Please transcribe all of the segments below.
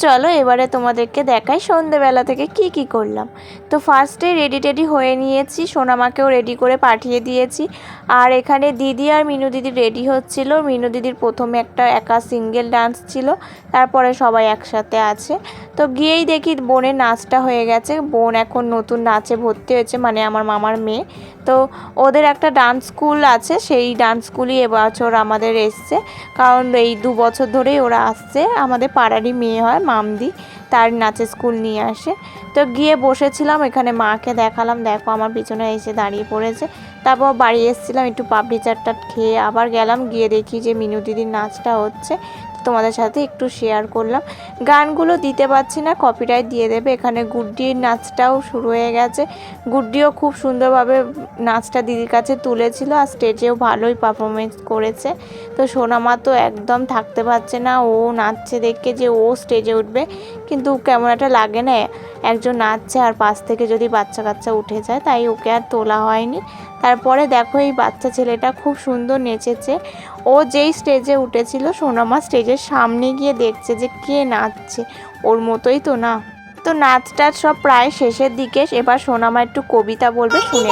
চলো এবারে তোমাদেরকে দেখাই সন্ধ্যেবেলা থেকে কি করলাম। তো ফার্স্টে রেডি হয়ে নিয়েছি, সোনামাকেও রেডি করে পাঠিয়ে দিয়েছি। আর এখানে দিদি আর মিনু দিদি রেডি হচ্ছিল। মিনু দিদির প্রথমে একটা একা সিঙ্গেল ডান্স ছিল, তারপরে সবাই একসাথে আছে। তো গিয়েই দেখি বোনের নাচটা হয়ে গেছে। বোন এখন নতুন নাচে ভর্তি হয়েছে, মানে আমার মামার মেয়ে। তো ওদের একটা ডান্স স্কুল আছে, সেই ডান্স স্কুলই এবছর আমাদের এসছে, কারণ এই 2 বছর ধরেই ওরা আসছে। আমাদের পাড়ারই মেয়ে হয়, মামদি, তার নাচের স্কুল নিয়ে আসে। তো গিয়ে বসেছিলাম, এখানে মাকে দেখালাম, দেখো আমার পিছনে এসে দাঁড়িয়ে পড়েছে। তারপর বাড়ি এসেছিলাম, একটু পাপড়ি চাটটা খেয়ে আবার গেলাম, গিয়ে দেখি যে মিনু দিদির নাচটা হচ্ছে, তোমাদের সাথে একটু শেয়ার করলাম। গানগুলো দিতে পারছি না, কপিরাইট দিয়ে দেবে। এখানে গুড্ডির নাচটাও শুরু হয়ে গেছে। গুড্ডিও খুব সুন্দরভাবে নাচটা দিদির কাছে তুলেছিল, আর স্টেজেও ভালোই পারফরমেন্স করেছে। তো সোনামা তো একদম থাকতে পারছে না, ও নাচছে দেখে যে ও স্টেজে উঠবে, কিন্তু কেমন একটা লাগে না, একজন নাচছে আর পাশ থেকে যদি বাচ্চা কাচ্চা উঠে যায়, তাই ওকে আর তোলা হয়নি। তারপরে দেখো এই বাচ্চা ছেলেটা খুব সুন্দর নেচেছে। ও যেই স্টেজে উঠেছিল, সোনামা স্টেজের সামনে গিয়ে দেখছে যে কে নাচছে, ওর মতোই তো না। তো নাচটা সব প্রায় শেষের দিকে, এবার সোনামা একটু কবিতা বলবে, শুনে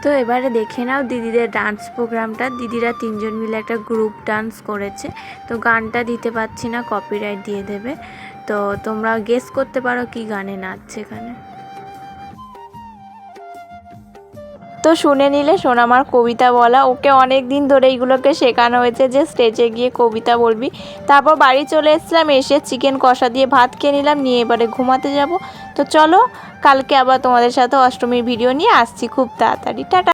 তো এবারে দেখে নাও দিদিদের ডান্স প্রোগ্রামটা। দিদিরা 3 জন মিলে একটা গ্রুপ ডান্স করেছে। তো গানটা দিতে পারছি না, কপিরাইট দিয়ে দেবে। তো তোমরা গেস করতে পারো কি গানে নাচছে এখানে। তো শুনে নিলে সোনামার কবিতা বলা, ওকে অনেক দিন ধরে এইগুলোকে শেখানো হয়েছে যে স্টেজে গিয়ে কবিতা বলবি। তারপর বাড়ি চলে এসেছিলাম, এসে চিকেন কষা দিয়ে ভাত খেয়ে নিলাম, নিয়ে এবারে ঘুমাতে যাব। তো চলো কালকে আবার তোমাদের সাথে অষ্টমীর ভিডিও নিয়ে আসছি খুব তাড়াতাড়ি। টাটা।